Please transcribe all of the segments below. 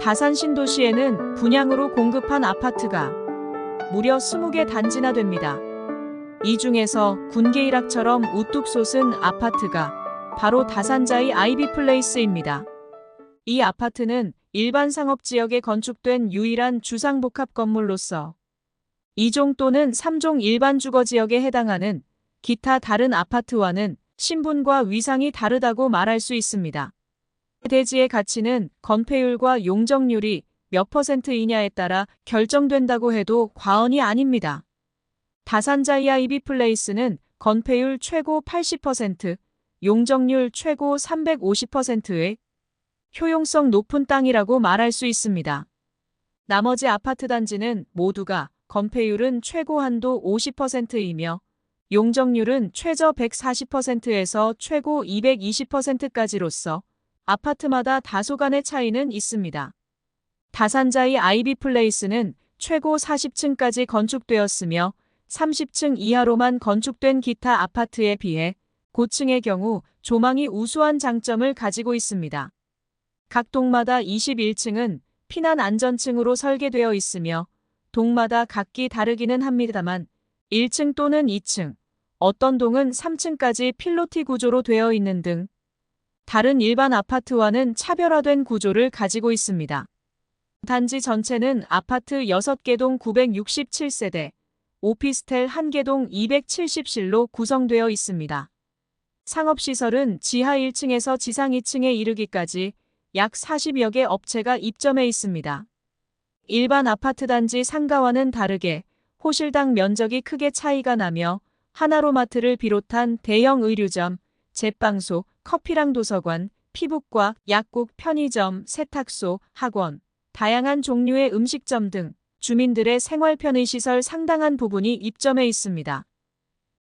다산 신도시에는 분양으로 공급한 아파트가 무려 20개 단지나 됩니다. 이 중에서 군계 일학처럼 우뚝 솟은 아파트가 바로 다산자이 아이비플레이스입니다. 이 아파트는 일반 상업지역에 건축된 유일한 주상복합 건물로서 2종 또는 3종 일반 주거지역에 해당하는 기타 다른 아파트와는 신분과 위상이 다르다고 말할 수 있습니다. 대지의 가치는 건폐율과 용적률이 몇 %이냐에 따라 결정된다고 해도 과언이 아닙니다. 다산자이 아이비플레이스는 건폐율 최고 80%, 용적률 최고 350%의 효용성 높은 땅이라고 말할 수 있습니다. 나머지 아파트 단지는 모두가 건폐율은 최고 한도 50%이며 용적률은 최저 140%에서 최고 220%까지로서 아파트마다 다소간의 차이는 있습니다. 다산자이 아이비플레이스는 최고 40층까지 건축되었으며 30층 이하로만 건축된 기타 아파트에 비해 고층의 경우 조망이 우수한 장점을 가지고 있습니다. 각 동마다 21층은 피난 안전층으로 설계되어 있으며 동마다 각기 다르기는 합니다만 1층 또는 2층, 어떤 동은 3층까지 필로티 구조로 되어 있는 등 다른 일반 아파트와는 차별화된 구조를 가지고 있습니다. 단지 전체는 아파트 6개 동 967세대, 오피스텔 1개 동 270실로 구성되어 있습니다. 상업시설은 지하 1층에서 지상 2층에 이르기까지 약 40여 개 업체가 입점해 있습니다. 일반 아파트 단지 상가와는 다르게 호실당 면적이 크게 차이가 나며 하나로마트를 비롯한 대형 의류점, 제빵소, 커피랑 도서관, 피부과, 약국, 편의점, 세탁소, 학원, 다양한 종류의 음식점 등 주민들의 생활 편의시설 상당한 부분이 입점해 있습니다.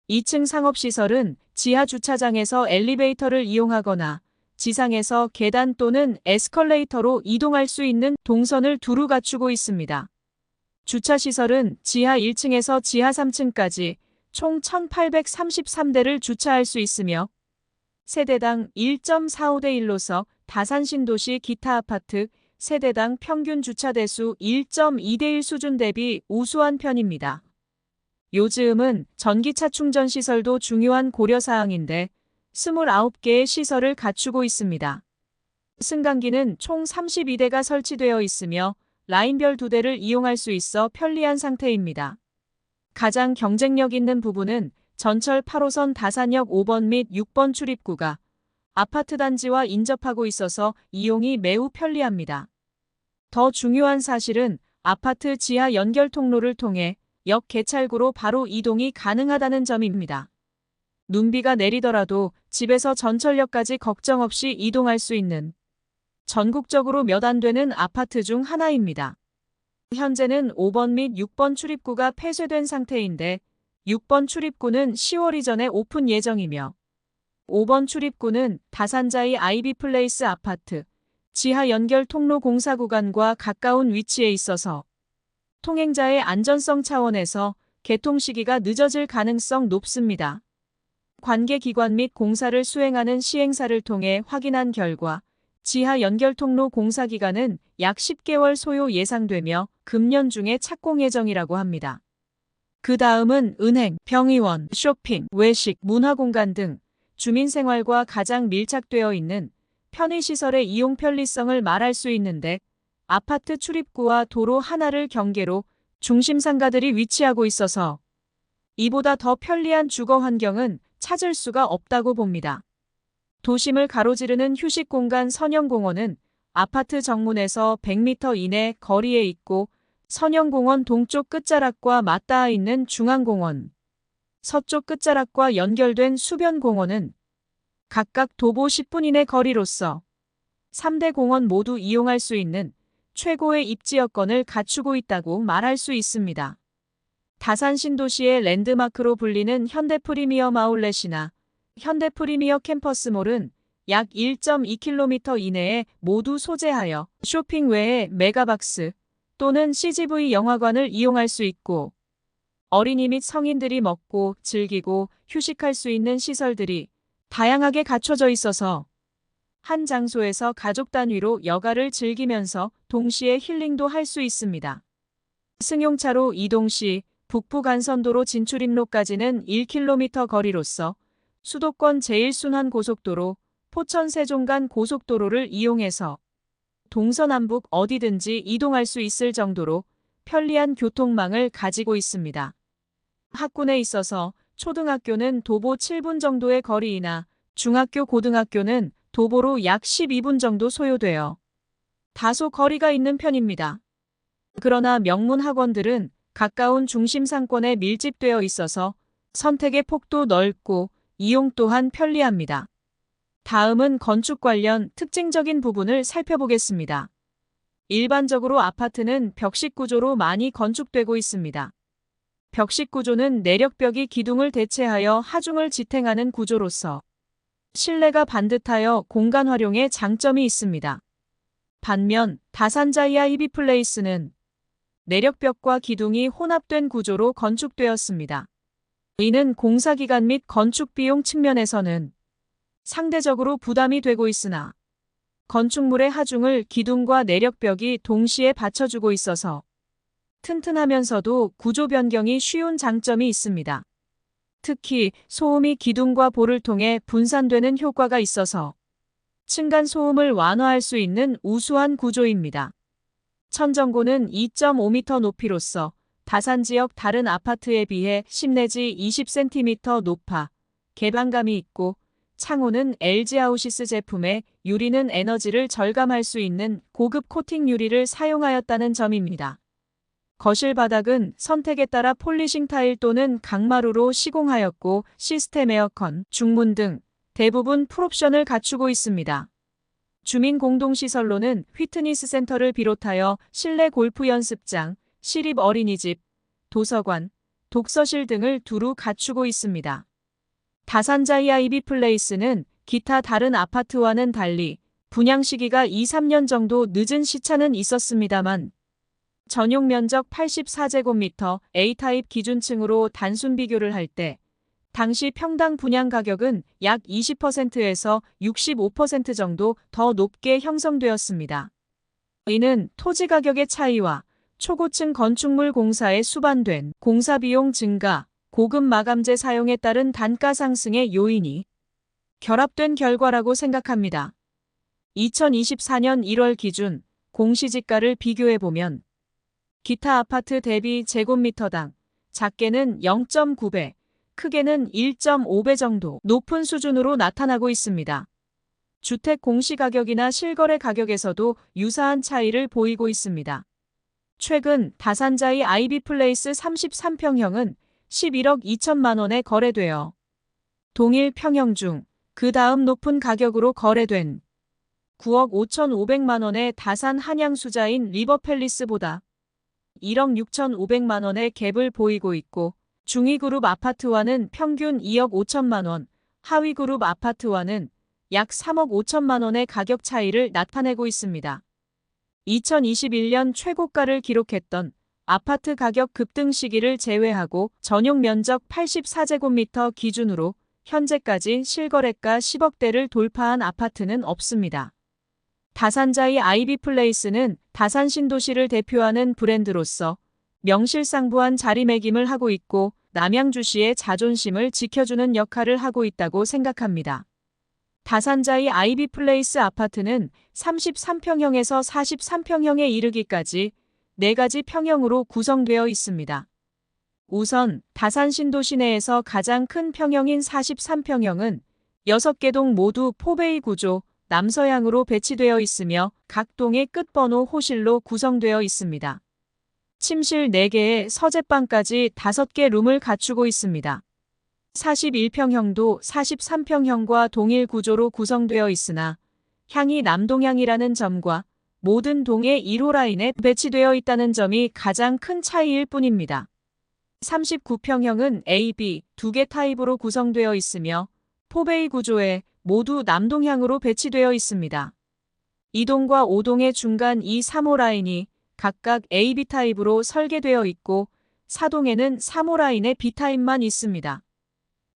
2층 상업시설은 지하 주차장에서 엘리베이터를 이용하거나 지상에서 계단 또는 에스컬레이터로 이동할 수 있는 동선을 두루 갖추고 있습니다. 주차시설은 지하 1층에서 지하 3층까지 총 1,833대를 주차할 수 있으며 세대당 1.45대 1로서 다산신도시 기타 아파트 세대당 평균 주차 대수 1.2대 1 수준 대비 우수한 편입니다. 요즘은 전기차 충전 시설도 중요한 고려사항인데 29개의 시설을 갖추고 있습니다. 승강기는 총 32대가 설치되어 있으며 라인별 2대를 이용할 수 있어 편리한 상태입니다. 가장 경쟁력 있는 부분은 전철 8호선 다산역 5번 및 6번 출입구가 아파트 단지와 인접하고 있어서 이용이 매우 편리합니다. 더 중요한 사실은 아파트 지하 연결 통로를 통해 역 개찰구로 바로 이동이 가능하다는 점입니다. 눈비가 내리더라도 집에서 전철역까지 걱정 없이 이동할 수 있는 전국적으로 몇 안 되는 아파트 중 하나입니다. 현재는 5번 및 6번 출입구가 폐쇄된 상태인데 6번 출입구는 10월 이전에 오픈 예정이며 5번 출입구는 다산자이 아이비플레이스 아파트 지하 연결 통로 공사 구간과 가까운 위치에 있어서 통행자의 안전성 차원에서 개통 시기가 늦어질 가능성 높습니다. 관계기관 및 공사를 수행하는 시행사를 통해 확인한 결과 지하 연결 통로 공사 기간은 약 10개월 소요 예상되며 금년 중에 착공 예정이라고 합니다. 그 다음은 은행, 병의원, 쇼핑, 외식, 문화공간 등 주민생활과 가장 밀착되어 있는 편의시설의 이용 편리성을 말할 수 있는데 아파트 출입구와 도로 하나를 경계로 중심 상가들이 위치하고 있어서 이보다 더 편리한 주거 환경은 찾을 수가 없다고 봅니다. 도심을 가로지르는 휴식공간 선영공원은 아파트 정문에서 100m 이내 거리에 있고 선영공원 동쪽 끝자락과 맞닿아 있는 중앙공원, 서쪽 끝자락과 연결된 수변공원은 각각 도보 10분 이내 거리로서 3대 공원 모두 이용할 수 있는 최고의 입지 여건을 갖추고 있다고 말할 수 있습니다. 다산 신도시의 랜드마크로 불리는 현대프리미엄 아울렛이나 현대프리미엄 캠퍼스몰은 약 1.2km 이내에 모두 소재하여 쇼핑 외에 메가박스 또는 CGV 영화관을 이용할 수 있고 어린이 및 성인들이 먹고 즐기고 휴식할 수 있는 시설들이 다양하게 갖춰져 있어서 한 장소에서 가족 단위로 여가를 즐기면서 동시에 힐링도 할 수 있습니다. 승용차로 이동 시 북부간선도로 진출입로까지는 1km 거리로서 수도권 제1순환고속도로 포천 세종간 고속도로를 이용해서 동서남북 어디든지 이동할 수 있을 정도로 편리한 교통망을 가지고 있습니다. 학군에 있어서 초등학교는 도보 7분 정도의 거리이나 중학교 고등학교는 도보로 약 12분 정도 소요되어 다소 거리가 있는 편입니다. 그러나 명문 학원들은 가까운 중심 상권에 밀집되어 있어서 선택의 폭도 넓고 이용 또한 편리합니다. 다음은 건축 관련 특징적인 부분을 살펴보겠습니다. 일반적으로 아파트는 벽식 구조로 많이 건축되고 있습니다. 벽식 구조는 내력벽이 기둥을 대체하여 하중을 지탱하는 구조로서 실내가 반듯하여 공간 활용에 장점이 있습니다. 반면 다산자이아 이비플레이스는 내력벽과 기둥이 혼합된 구조로 건축되었습니다. 이는 공사기간 및 건축비용 측면에서는 상대적으로 부담이 되고 있으나 건축물의 하중을 기둥과 내력벽이 동시에 받쳐주고 있어서 튼튼하면서도 구조 변경이 쉬운 장점이 있습니다. 특히 소음이 기둥과 볼을 통해 분산되는 효과가 있어서 층간 소음을 완화할 수 있는 우수한 구조입니다. 천정고는 2.5m 높이로서 다산 지역 다른 아파트에 비해 10 내지 20cm 높아 개방감이 있고 창호는 LG 아우시스 제품의 유리는 에너지를 절감할 수 있는 고급 코팅 유리를 사용하였다는 점입니다. 거실 바닥은 선택에 따라 폴리싱 타일 또는 강마루로 시공하였고 시스템 에어컨, 중문 등 대부분 풀옵션을 갖추고 있습니다. 주민 공동시설로는 휘트니스 센터를 비롯하여 실내 골프 연습장, 시립 어린이집, 도서관, 독서실 등을 두루 갖추고 있습니다. 다산자이아 이비플레이스는 기타 다른 아파트와는 달리 분양 시기가 2-3년 정도 늦은 시차는 있었습니다만 전용 면적 84제곱미터 A타입 기준층으로 단순 비교를 할 때 당시 평당 분양 가격은 약 20%에서 65% 정도 더 높게 형성되었습니다. 이는 토지 가격의 차이와 초고층 건축물 공사에 수반된 공사비용 증가, 고급 마감재 사용에 따른 단가 상승의 요인이 결합된 결과라고 생각합니다. 2024년 1월 기준 공시지가를 비교해보면 기타 아파트 대비 제곱미터당 작게는 0.9배, 크게는 1.5배 정도 높은 수준으로 나타나고 있습니다. 주택 공시가격이나 실거래 가격에서도 유사한 차이를 보이고 있습니다. 최근 다산자이 아이비플레이스 33평형은 11억 2천만 원에 거래되어 동일 평형 중 그 다음 높은 가격으로 거래된 9억 5,500만 원의 다산 한양수자인 리버팰리스보다 1억 6,500만 원의 갭을 보이고 있고 중위그룹 아파트와는 평균 2억 5천만 원, 하위그룹 아파트와는 약 3억 5천만 원의 가격 차이를 나타내고 있습니다. 2021년 최고가를 기록했던 아파트 가격 급등 시기를 제외하고 전용 면적 84제곱미터 기준으로 현재까지 실거래가 10억대를 돌파한 아파트는 없습니다. 다산자이 아이비플레이스는 다산 신도시를 대표하는 브랜드로서 명실상부한 자리매김을 하고 있고 남양주시의 자존심을 지켜주는 역할을 하고 있다고 생각합니다. 다산자이 아이비플레이스 아파트는 33평형에서 43평형에 이르기까지 4가지 평형으로 구성되어 있습니다. 우선 다산 신도시 내에서 가장 큰 평형인 43평형은 6개 동 모두 포베이 구조, 남서향으로 배치되어 있으며 각 동의 끝번호 호실로 구성되어 있습니다. 침실 4개에 서재방까지 5개 룸을 갖추고 있습니다. 41평형도 43평형과 동일 구조로 구성되어 있으나 향이 남동향이라는 점과 모든 동의 1호 라인에 배치되어 있다는 점이 가장 큰 차이일 뿐입니다. 39평형은 A, B 2개 타입으로 구성되어 있으며 포베이 구조에 모두 남동향으로 배치되어 있습니다. 2동과 5동의 중간 2, 3호 라인이 각각 A, B 타입으로 설계되어 있고 4동에는 3호 라인의 B 타입만 있습니다.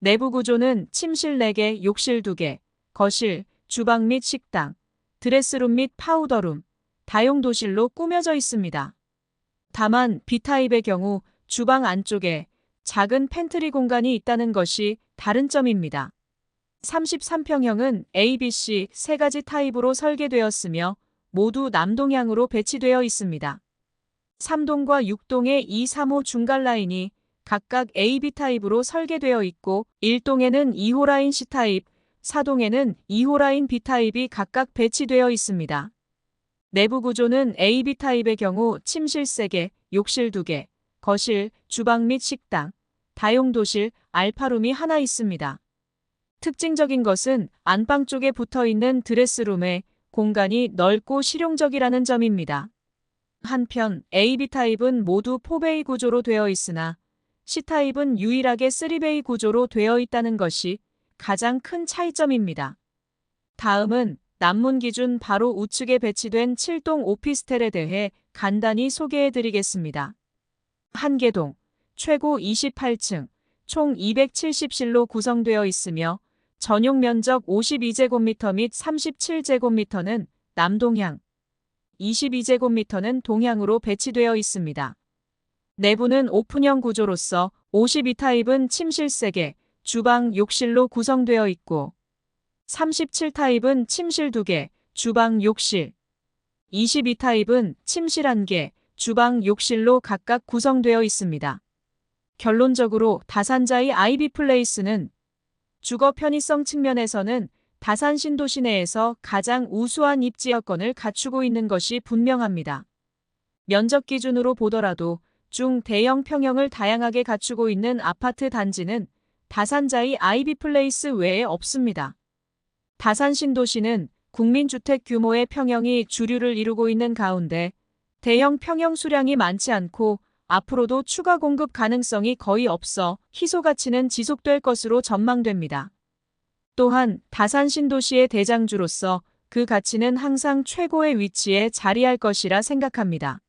내부 구조는 침실 4개, 욕실 2개, 거실, 주방 및 식당, 드레스룸 및 파우더룸, 다용도실로 꾸며져 있습니다. 다만 B타입의 경우 주방 안쪽에 작은 팬트리 공간이 있다는 것이 다른 점입니다. 33평형은 A, B, C 세 가지 타입으로 설계되었으며 모두 남동향으로 배치되어 있습니다. 3동과 6동의 2, 3호 중간 라인이 각각 A, B 타입으로 설계되어 있고 1동에는 2호 라인 C 타입, 4동에는 2호 라인 B 타입이 각각 배치되어 있습니다. 내부 구조는 A, B 타입의 경우 침실 3개, 욕실 2개, 거실, 주방 및 식당, 다용도실, 알파룸이 하나 있습니다. 특징적인 것은 안방 쪽에 붙어있는 드레스룸의 공간이 넓고 실용적이라는 점입니다. 한편 A, B 타입은 모두 4베이 구조로 되어 있으나 C타입은 유일하게 3베이 구조로 되어 있다는 것이 가장 큰 차이점입니다. 다음은 남문 기준 바로 우측에 배치된 7동 오피스텔에 대해 간단히 소개해드리겠습니다. 한계동, 최고 28층, 총 270실로 구성되어 있으며 전용 면적 52제곱미터 및 37제곱미터는 남동향, 22제곱미터는 동향으로 배치되어 있습니다. 내부는 오픈형 구조로서 52타입은 침실 3개, 주방, 욕실로 구성되어 있고 37타입은 침실 2개, 주방, 욕실, 22타입은 침실 1개, 주방, 욕실로 각각 구성되어 있습니다. 결론적으로 다산자이 아이비 플레이스는 주거 편의성 측면에서는 다산 신도시 내에서 가장 우수한 입지 여건을 갖추고 있는 것이 분명합니다. 면적 기준으로 보더라도 중 대형 평형을 다양하게 갖추고 있는 아파트 단지는 다산자이 아이비 플레이스 외에 없습니다. 다산 신도시는 국민주택 규모의 평형이 주류를 이루고 있는 가운데 대형 평형 수량이 많지 않고 앞으로도 추가 공급 가능성이 거의 없어 희소 가치는 지속될 것으로 전망됩니다. 또한 다산 신도시의 대장주로서 그 가치는 항상 최고의 위치에 자리할 것이라 생각합니다.